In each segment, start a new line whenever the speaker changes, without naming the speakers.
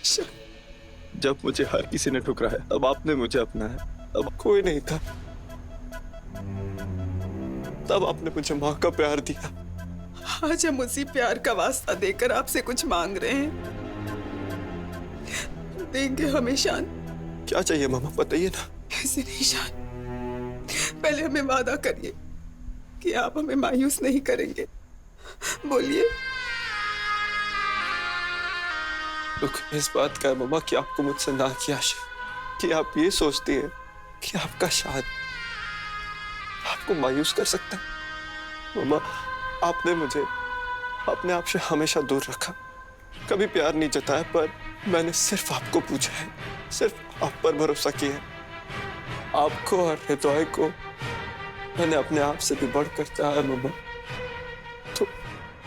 जब मुझे हर किसी ने ठुकराया, अब आपने मुझे अपनाया। अब कोई नहीं था, तब आपने मुझे माँ का प्यार दिया।
आज हम उसी प्यार का वास्ता देकर आपसे कुछ मांग रहे हैं। देंगे हमें शान।
क्या चाहिए मामा, बताइए ना।
ऐसे नहीं शान, पहले हमें वादा करिए कि आप हमें मायूस नहीं करेंगे। बोलिए।
दुख इस बात का है मामा कि आपको मुझसे ना की आशा, कि आप ये सोचती है कि आपका शान आपको मायूस कर सकता है। मामा, आपने मुझे अपने आप से हमेशा दूर रखा, कभी प्यार नहीं जताया, पर मैंने सिर्फ आपको पूछा है, सिर्फ आप पर भरोसा किया है। आपको और हृदय को मैंने अपने आप से भी बढ़कर चाहा मामा। तो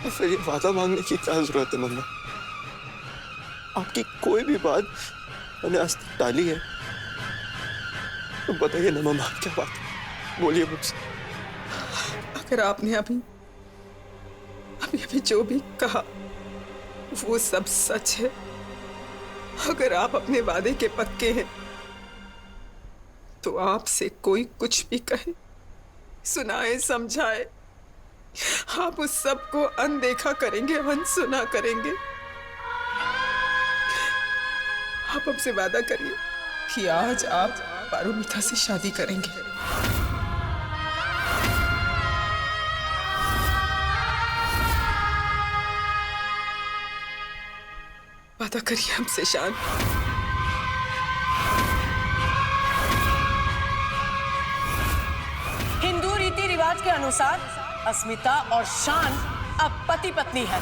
फिर ये वादा मांगने की क्या जरूरत है मामा? आपकी कोई भी बात मैंने आज तक टाली है? तो बताइए ना मामा, क्या बात है? बोलिए मुझसे।
अगर आपने अभी जो भी कहा वो सब सच है, अगर आप अपने वादे के पक्के हैं, तो आपसे कोई कुछ भी कहे, सुनाए, समझाए, आप उस सब को अनदेखा करेंगे, अनसुना करेंगे। आप हमसे वादा करिए कि आज आप पारुमिता से शादी करेंगे। वादा करिए हमसे शान।
हिंदू रीति रिवाज के अनुसार अस्मिता और शान अब पति पत्नी है।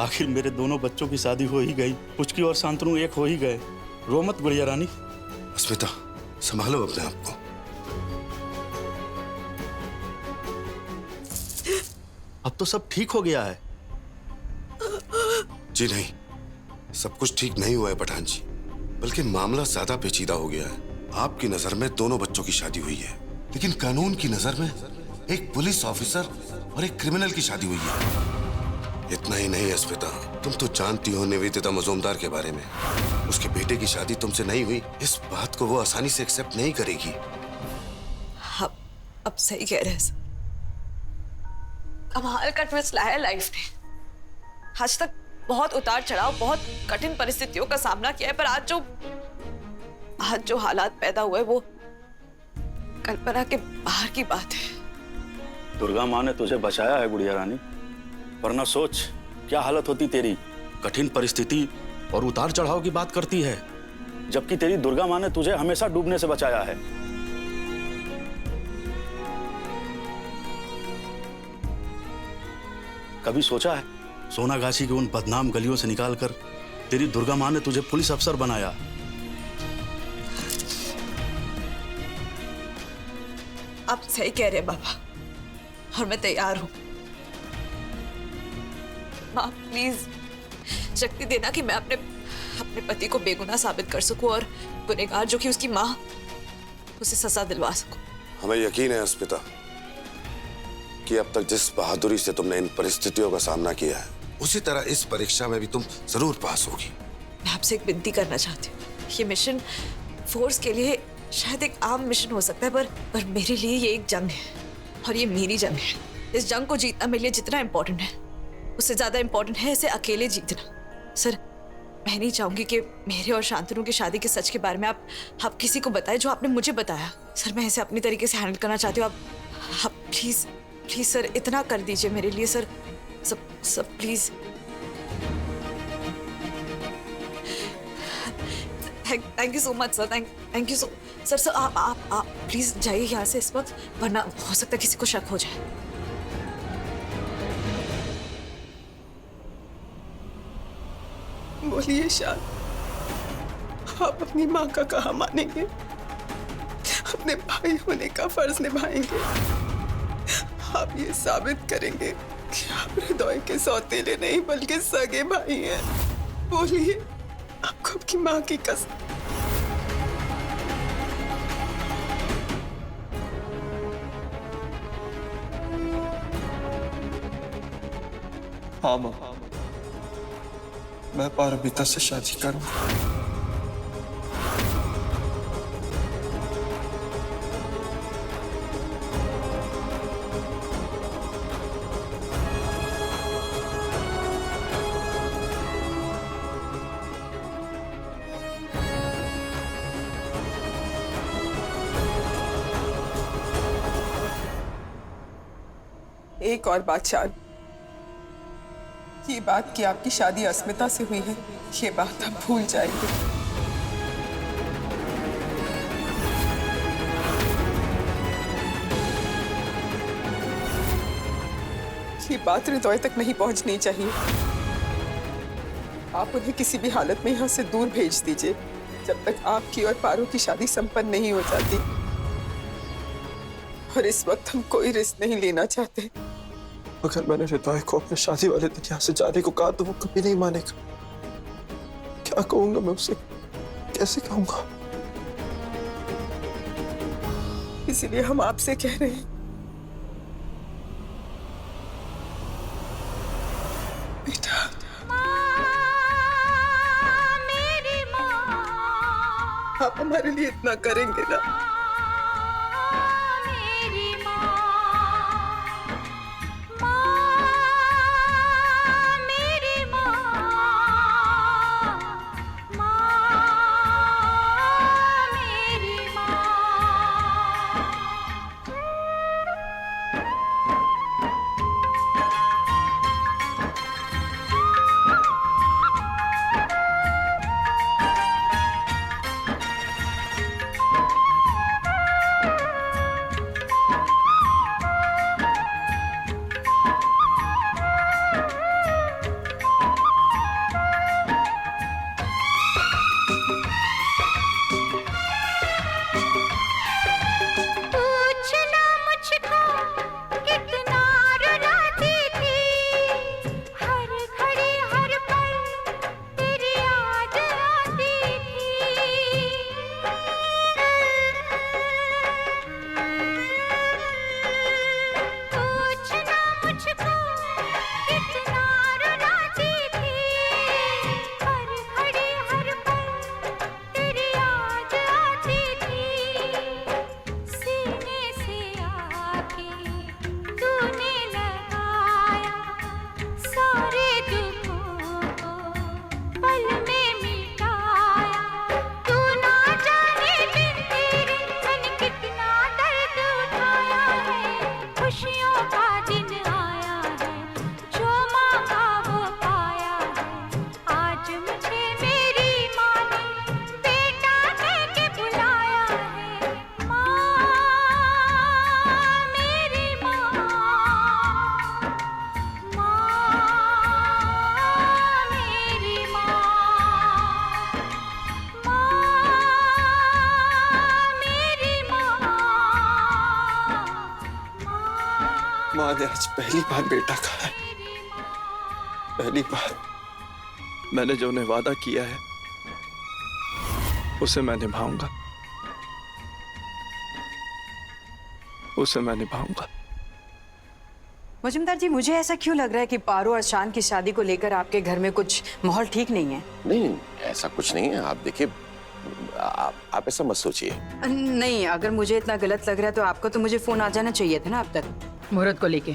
आखिर मेरे दोनों बच्चों की शादी हो ही गई, पुचकी और शांतनु एक हो ही गए। रो मत गुड़िया रानी।
अस्मिता, संभालो अपने आप को।
अब तो सब ठीक हो गया है।
जी नहीं, सब कुछ ठीक नहीं हुआ है पठान जी, बल्कि मामला ज्यादा पेचीदा हो गया है। आपकी नजर में दोनों बच्चों की शादी हुई है, लेकिन कानून की नजर में एक पुलिस ऑफिसर और एक क्रिमिनल की शादी हुई है। इतना ही नहीं अस्मिता, तुम तो जानती हो निवेदिता मजूमदार के बारे में। उसके बेटे की शादी तुमसे नहीं हुई, इस बात को वो आसानी से एक्सेप्ट नहीं करेगी।
अब सही कह रहे हैं। कमाल का ट्विस्ट लाया लाइफ ने। आज तक बहुत उतार चढ़ाव, बहुत कठिन परिस्थितियों का सामना किया है, पर आज जो हालात पैदा हुए वो कल्पना के बाहर की बात है।
दुर्गा माँ ने तुझे बचाया है गुड़िया रानी, वरना सोच क्या हालत होती तेरी। कठिन परिस्थिति और उतार चढ़ाव की बात करती है, जबकि तेरी दुर्गा माँ ने तुझे हमेशा डूबने से बचाया है। कभी सोचा है सोनागाछी की उन बदनाम गलियों से निकालकर तेरी दुर्गा माँ ने तुझे पुलिस अफसर बनाया।
आप सही कह रहे हैं बाबा, और मैं तैयार हूं। माँ प्लीज शक्ति देना कि मैं अपने पति को बेगुनाह साबित कर सकूं और गुनहगार जो कि उसकी माँ, उसे सजा दिलवा सकूं।
हमें यकीन है अस्मिता कि अब तक जिस बहादुरी से तुमने इन परिस्थितियों का सामना किया है, उसी तरह इस परीक्षा में भी तुम जरूर पास होगी।
मैं आपसे एक विनती करना चाहती हूँ। ये मिशन फोर्स के लिए शायद एक आम मिशन हो सकता है, पर मेरे लिए ये एक जंग है, और ये मेरी जंग है। इस जंग को जीतना मेरे लिए जितना इम्पोर्टेंट है, उससे ज्यादा इम्पोर्टेंट है इसे अकेले जीतना। सर, मैं नहीं चाहूंगी कि मेरे और शांतनु की शादी के सच के बारे में आप किसी को बताएं जो आपने मुझे बताया। सर, मैं इसे अपनी तरीके से हैंडल करना चाहती हूँ। आप प्लीज प्लीज सर, इतना कर दीजिए मेरे लिए सर। सब please. Thank you so much sir. Thank you so sir. आप प्लीज जाइए यहाँ से इस वक्त, वरना हो सकता है किसी को शक हो जाए।
बोलिए शान, आप अपनी माँ का कहा मानेंगे? अपने भाई होने का फर्ज निभाएंगे? आप ये साबित करेंगे कि आप हृदय के सौतेले नहीं बल्कि सगे भाई हैं? बोलिए, आपको आपकी माँ की कसम।
हाँ माँ, मैं पारमिता से शादी करूंगा।
एक और बात शान, ये बात कि आपकी शादी अस्मिता से हुई है, ये बात आप भूल जाएंगे। ये बात हृदय तक नहीं पहुंचनी चाहिए। आप उन्हें किसी भी हालत में यहाँ से दूर भेज दीजिए जब तक आपकी और पारो की शादी संपन्न नहीं हो जाती। और इस वक्त हम कोई रिस्क नहीं लेना चाहते।
अगर मैंने हृदय को अपने शादी वाले दिन यहाँ से जाने को कहा तो वो कभी नहीं मानेगा। क्या कहूंगा मैं उसे, कैसे कहूंगा?
इसीलिए हम आपसे कह रहे हैं, बेटा, आप हमारे लिए इतना करेंगे ना?
माँ ने आज पहली बार बेटा कहा है। पहली बार। मैंने जो उन्हें वादा किया है उसे मैं निभाऊंगा, उसे मैं निभाऊंगा।
मुजुमदार जी, मुझे ऐसा क्यों लग रहा है कि पारो और शान की शादी को लेकर आपके घर में कुछ माहौल ठीक नहीं है?
नहीं, ऐसा कुछ नहीं है। आप देखिए, आप ऐसा मत सोचिए।
नहीं, अगर मुझे इतना गलत लग रहा है तो आपको तो मुझे फोन आ जाना चाहिए था ना अब तक।
मुहूर्त को लेके,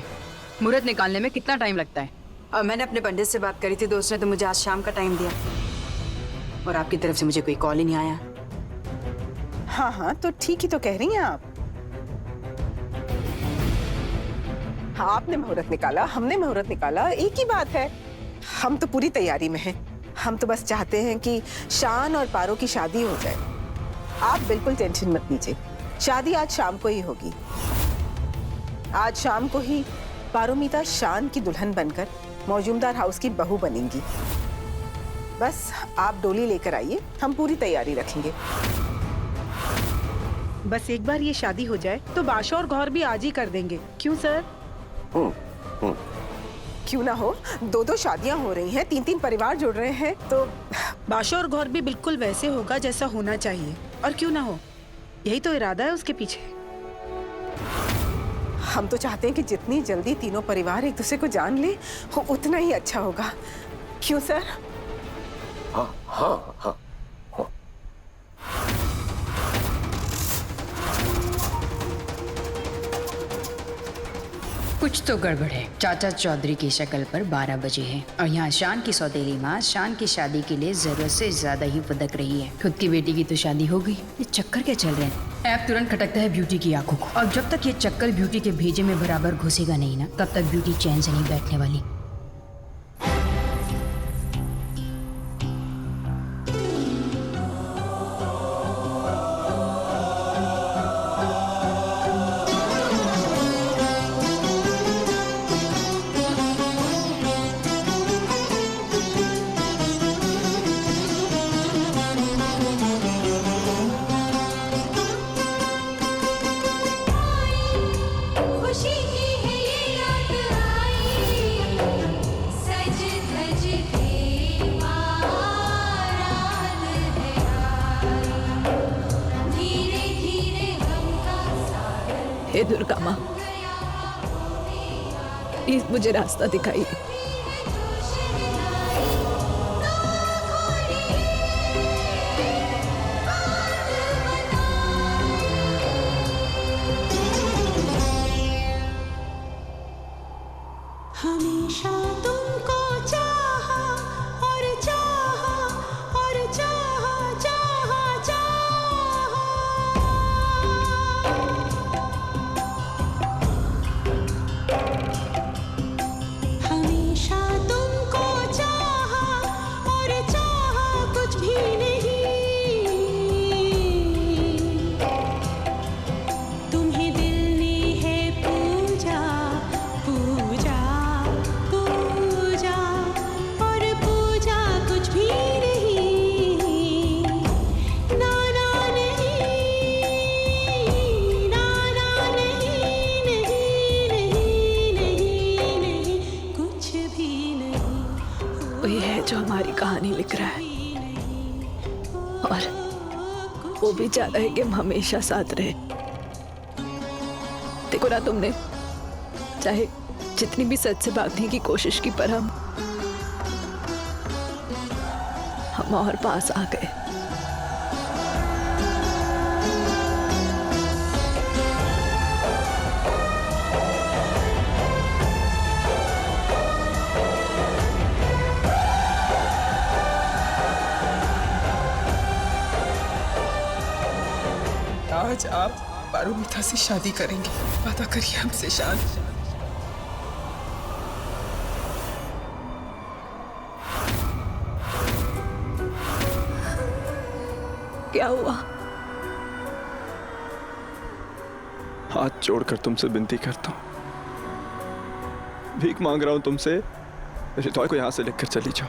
मुहूर्त निकालने में कितना टाइम लगता है?
मैंने अपने पंडित से बात करी थी, दोस्त ने तो मुझे आज शाम का टाइम दिया और आपकी तरफ से मुझे कोई कॉल ही नहीं आया।
हाँ हाँ, तो ठीक ही तो कह रही हैं आप। हाँ, आपने मुहूर्त निकाला, हमने मुहूर्त निकाला, एक ही बात है। हम तो पूरी तैयारी में हैं। हम तो बस चाहते हैं कि शान और पारो की शादी हो जाए। आप बिल्कुल टेंशन मत लीजिए, शादी आज शाम को ही होगी। आज शाम को ही पारोमिता शान की दुल्हन बनकर मौजूमदार हाउस की बहू बनेंगी। बस आप डोली लेकर आइए, हम पूरी तैयारी रखेंगे।
बस एक बार ये शादी हो जाए तो बादशाह और गौर भी आज ही कर देंगे, क्यों सर?
क्यों ना हो, 2-2 शादियां हो रही हैं, 3-3 परिवार जुड़ रहे हैं, तो
बादशाह और गौर भी बिल्कुल वैसे होगा जैसा होना चाहिए। और क्यों ना हो, यही तो इरादा है उसके पीछे।
हम तो चाहते हैं कि जितनी जल्दी तीनों परिवार एक दूसरे को जान ले, उतना ही अच्छा होगा। क्यों सर?
हाँ हाँ हाँ।
कुछ तो गड़बड़ है। चाचा चौधरी की शक्ल पर 12 बजे हैं और यहाँ शान की सौतेली माँ शान की शादी के लिए जरूरत से ज्यादा ही फुदक रही है। खुद की बेटी की तो शादी हो गई, ये चक्कर क्या चल रहे हैं? ऐप तुरंत खटकता है ब्यूटी की आंखों को, और जब तक ये चक्कर ब्यूटी के भेजे में बराबर घुसेगा नहीं ना, तब तक ब्यूटी चैन से नहीं बैठने वाली।
हे दुर्गा माँ, प्लीज मुझे रास्ता दिखाइए।
हमेशा तुमको चाहा और चाहा और चाहा चाहा चाहा। हमेशा तुमको चाहा और चाहा कुछ भी नहीं, तुम्हें दिल ने है पूजा पूजा पूजा, और पूजा कुछ भी नहीं। नाना नहीं, नाना नहीं, नहीं नहीं नहीं नहीं, कुछ भी नहीं।
वही है जो हमारी कहानी लिख रहा है, और वो भी चाहता है कि हम हमेशा साथ रहे। देखो ना तुमने, चाहे जितनी भी सच से भागने की कोशिश की, पर हम और पास आ गए।
आज आप पारुमिता से शादी करेंगे, वादा करिए हमसे शान।
क्या हुआ?
हाथ जोड़कर तुमसे विनती करता हूं, भीख मांग रहा हूं तुमसे, हृदय को यहां से लेकर चली जाओ।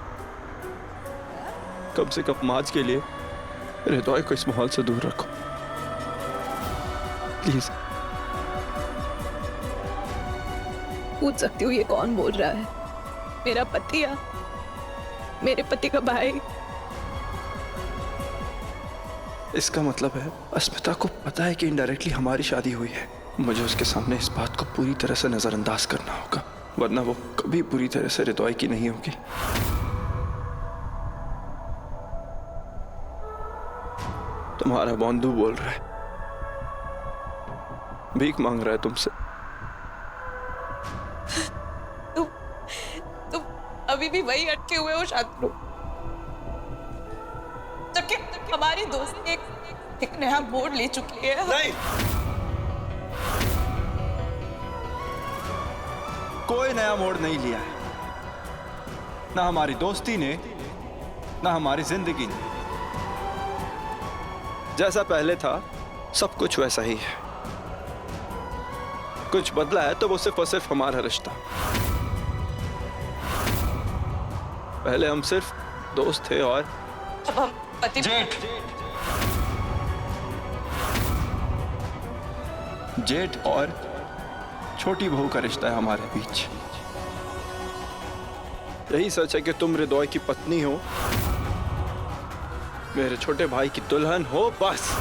कम से कम आज के लिए हृदय को इस माहौल से दूर रखो, प्लीज।
पूछ सकती हूँ ये कौन बोल रहा है? मेरा पति या मेरे पति का भाई?
इसका मतलब है अस्मिता को पता है कि इनडायरेक्टली हमारी शादी हुई है। मुझे उसके सामने इस बात को पूरी तरह से नजरअंदाज करना होगा, वरना वो कभी पूरी तरह से हृदय की नहीं होगी। तुम्हारा बंधु बोल रहा है, भीख मांग रहा है तुमसे।
तुम अभी भी वही अटके हुए हो शांतनु, जबकि हमारी दोस्ती एक नया मोड़ ले चुकी है।
नहीं, कोई नया मोड़ नहीं लिया है, ना हमारी दोस्ती ने, ना हमारी जिंदगी ने। जैसा पहले था सब कुछ वैसा ही है। कुछ बदला है तो वो सिर्फ और सिर्फ हमारा रिश्ता। पहले हम सिर्फ दोस्त थे और
अब हम पति
जेठ और छोटी बहू का रिश्ता है हमारे बीच। यही सच है कि तुम हृदय की पत्नी हो, मेरे छोटे भाई की दुल्हन हो, बस।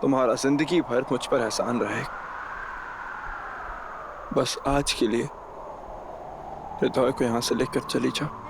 तुम्हारा जिंदगी भर मुझ पर एहसान रहे, बस आज के लिए हृदय को यहां से लेकर चली जाओ।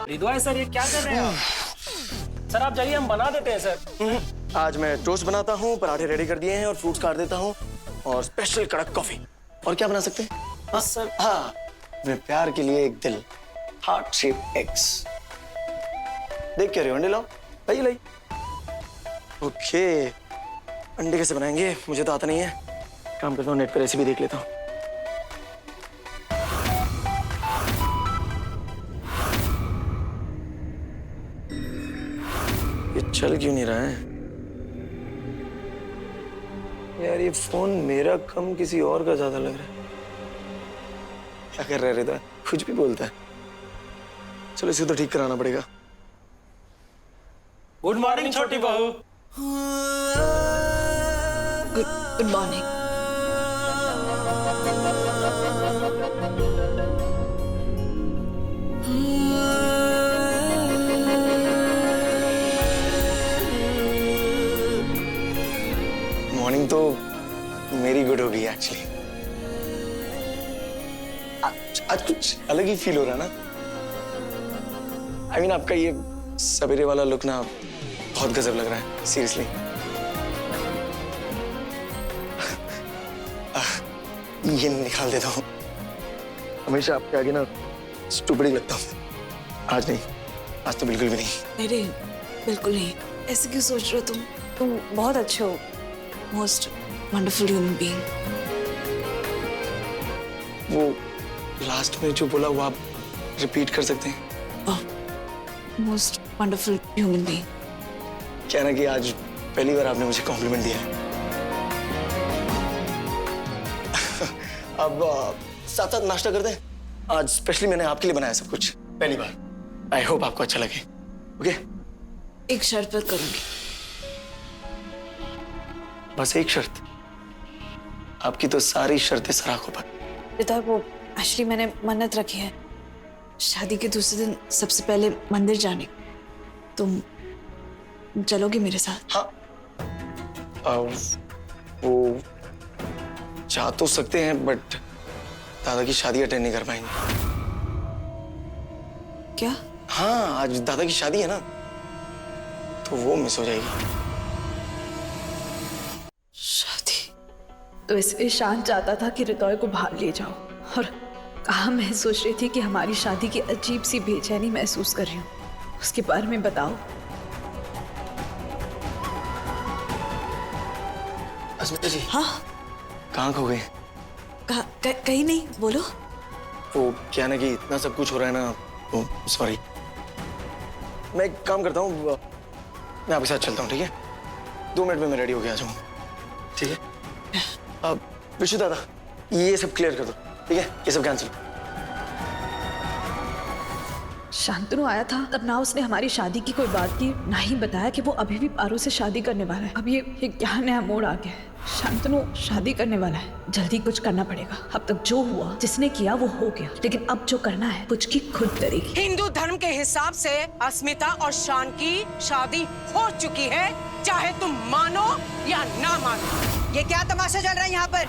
रिद्वान सर, ये क्या कर रहे हैं आप? सर आप जाइए, हम बना देते हैं सर।
आज मैं टोस्ट बनाता हूँ, पराठे रेडी कर दिए हैं और फ्रूट्स काट देता हूँ और स्पेशल कड़क कॉफी। और क्या बना सकते हैं? हाँ सर, हाँ, मेरे प्यार के लिए एक दिल, हार्ट शेप एग्स। देख क्या रहे हो? अंडे लाओ, लाइए लाइए। ओके, अंडे कैसे बनाएंगे मुझे तो आता नहीं है। काम करता हूँ, नेट पर रेसिपी देख लेता हूँ। ये चल क्यों नहीं रहा है यार? ये फोन मेरा कम किसी और का ज्यादा लग रहा है। क्या कर रहा है रिदा? कुछ भी बोलता है। चलो इसे तो ठीक कराना पड़ेगा।
गुड मॉर्निंग छोटी बहू।
Good morning.
मॉर्निंग तो मेरी गुड हो गई एक्चुअली। आज कुछ अलग ही फील हो रहा है ना। I mean, आपका ये सवेरे वाला लुक ना बहुत गजब लग रहा है, सीरियसली। ये निकाल देता हूँ। हमेशा आपके आगे ना स्टूपिड ही लगता हूँ। आज नहीं, आज तो बिल्कुल भी नहीं।
अरे बिल्कुल नहीं, ऐसे क्यों सोच रहे हो तुम? तुम बहुत अच्छे हो, मोस्ट वंडरफुल ह्यूमन बीइंग।
वो लास्ट में जो बोला वो आप रिपीट कर सकते हैं?
Most wonderful human being.
क्या ना कि आज पहली बार आपने मुझे कॉम्प्लीमेंट दिया है। अब साथ साथ नाश्ता करते हैं। आज स्पेशली मैंने आपके लिए बनाया सब कुछ, पहली बार। आई होप आपको अच्छा लगे। ओके?
एक शर्त पर करूंगी।
बस एक शर्त? आपकी तो सारी शर्तें सराखों पर।
पिता, वो एक्चुअली मैंने मन्नत रखी है शादी के दूसरे दिन सबसे पहले मंदिर जाने। तुम चलोगे मेरे साथ?
हाँ, वो जा तो सकते हैं बट दादा की शादी अटेंड नहीं कर पाएंगे।
क्या?
हाँ, आज दादा की शादी है ना, तो वो मिस हो जाएगी।
शादी? तो इसलिए शान चाहता था कि हृदय को बाहर ले जाओ और कहा मैं सोच रही थी कि हमारी शादी की अजीब सी बेचैनी महसूस कर रही हूँ, उसके बारे में बताओ।
अस्मिता जी।
हाँ।
कहाँ खो गए?
कहीं नहीं, बोलो।
वो क्या ना कि इतना सब कुछ हो रहा है ना, वो सॉरी। मैं एक काम करता हूँ, मैं आपके साथ चलता हूँ, ठीक है? 2 मिनट में मैं रेडी होके आ जाऊँगा, ठीक है? अब विशु दादा, ये सब क्लियर कर दो, ठीक है? ये सब कैंसिल।
शांतनु आया था तब ना उसने हमारी शादी की कोई बात की, ना ही बताया कि वो अभी भी पारू से शादी करने वाला है। अब ये क्या नया मोड़ आ गया है? शांतनु शादी करने वाला है, जल्दी कुछ करना पड़ेगा। अब तक जो हुआ, जिसने किया वो हो गया, लेकिन अब जो करना है उसकी खुद करेगी।
हिंदू धर्म के हिसाब से अस्मिता और शान की शादी हो चुकी है, चाहे तुम मानो या ना मानो।
ये क्या तमाशा चल रहा है यहाँ पर?